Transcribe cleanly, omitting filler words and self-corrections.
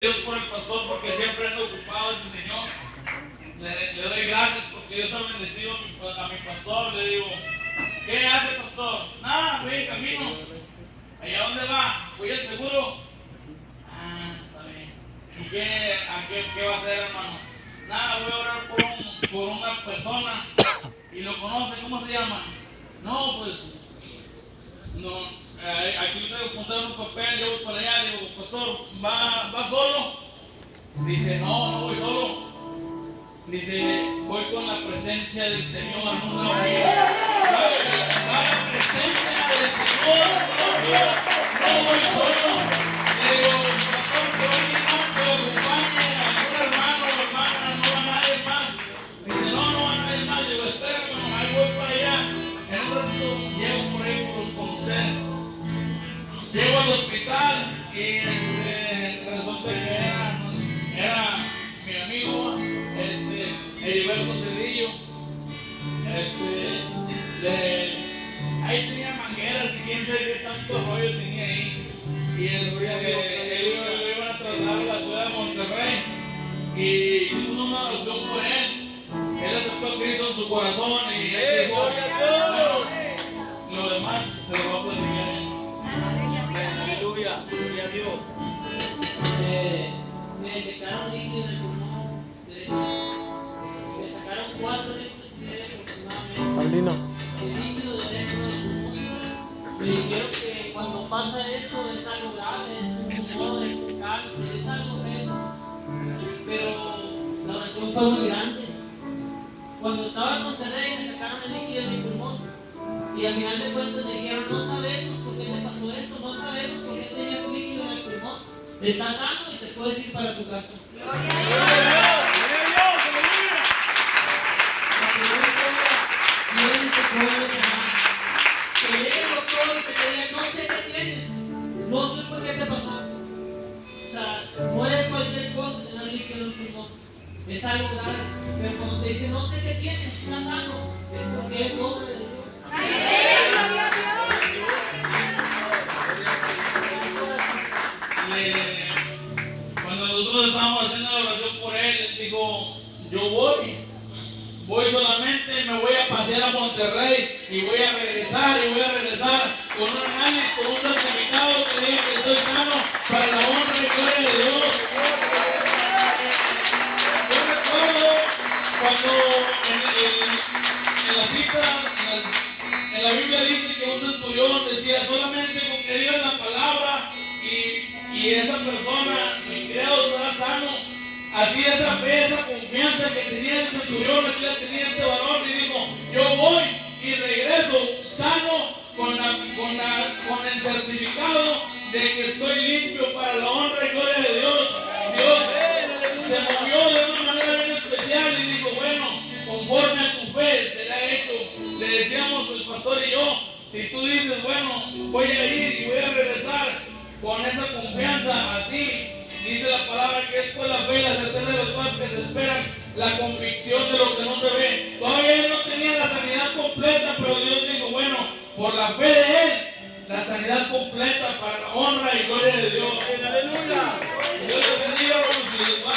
Dios por el pastor, porque siempre ando ocupado ese señor. Le doy gracias porque Dios ha bendecido a mi pastor. Le digo, ¿qué hace, pastor? Nada, voy en camino. ¿Allá dónde va? Voy al seguro. Ah, está bien. ¿Y qué va a hacer, hermano? Nada, voy a orar por una persona. ¿Y lo conoce? ¿Cómo se llama? No, pues, no. Aquí le tengo que contar un papel, yo voy para allá. Le digo, pastor, ¿va solo? Dice, no voy solo. Dice, voy con la presencia del Señor. No la presencia del Señor. No voy solo. Le digo, pastor, que hoy mi hermano acompañe a algún hermano o hermana, no va nadie más. Dice, no va nadie más. Digo, espérame, hermano, ahí voy para allá. En un ratito llego por ahí con usted. Llego al hospital y resulta que era mi amigo Heriberto Cedillo. Ahí tenía mangueras y quién sabe qué tanto rollo tenía ahí. Y él iban a trasladar a la ciudad de Monterrey. Y hicimos una oración por él. Él aceptó a Cristo en su corazón y él dijo, bueno, lo demás se lo va a platicar él. Aleluya, gloria a Dios. Me detectaron líquido en el pulmón. Me sacaron 4 litros y medio aproximadamente. El líquido de dentro del pulmón. Me dijeron que cuando pasa eso es algo grave, es un tumor, es un cáncer, es algo feo. Pero la oración fue muy grande. Cuando estaba en Monterrey me sacaron el líquido de mi pulmón. Y al final de cuentas me dijeron, no sabemos por qué te pasó eso, no sabemos por qué tenías líquido en el pulmón. Estás sano y te puedes ir para tu casa. La pregunta es, ¿quién te puede llamar? Que llegue el doctor y te diga, no sé qué tienes, no sé por qué te pasó. O sea, no es cualquier cosa tener líquido en el pulmón. Es algo grave. Pero cuando te dicen, no sé qué tienes, estás sano, es porque es obra de Dios. Cuando nosotros estábamos haciendo la oración por él, él dijo, yo voy solamente, me voy a pasear a Monterrey y voy a regresar con un análisis, con un certificado que diga que estoy sano para la honra y gloria de Dios. Yo recuerdo cuando en la cita, en la Biblia dice que un centurión decía, solamente con que digas la palabra y esa persona, mi criado, será sano. Así esa fe, esa confianza que tenía el centurión, así la tenía este varón, y dijo, yo voy y regreso sano con el certificado de que estoy limpio para la honra y gloria de Dios. Dios se movió de una manera bien especial y dijo, bueno, conforme a tu fe será hecho. Le decíamos el pastor y yo, si tú dices, bueno, voy a ir y voy a regresar con esa confianza, así dice la palabra que es por la fe y la certeza de las cosas que se esperan, la convicción de lo que no se ve. Todavía él no tenía la sanidad completa, pero Dios dijo, bueno, por la fe de él, la sanidad completa para la honra y gloria de Dios. Aleluya. Dios te bendiga, hermanos, y les va a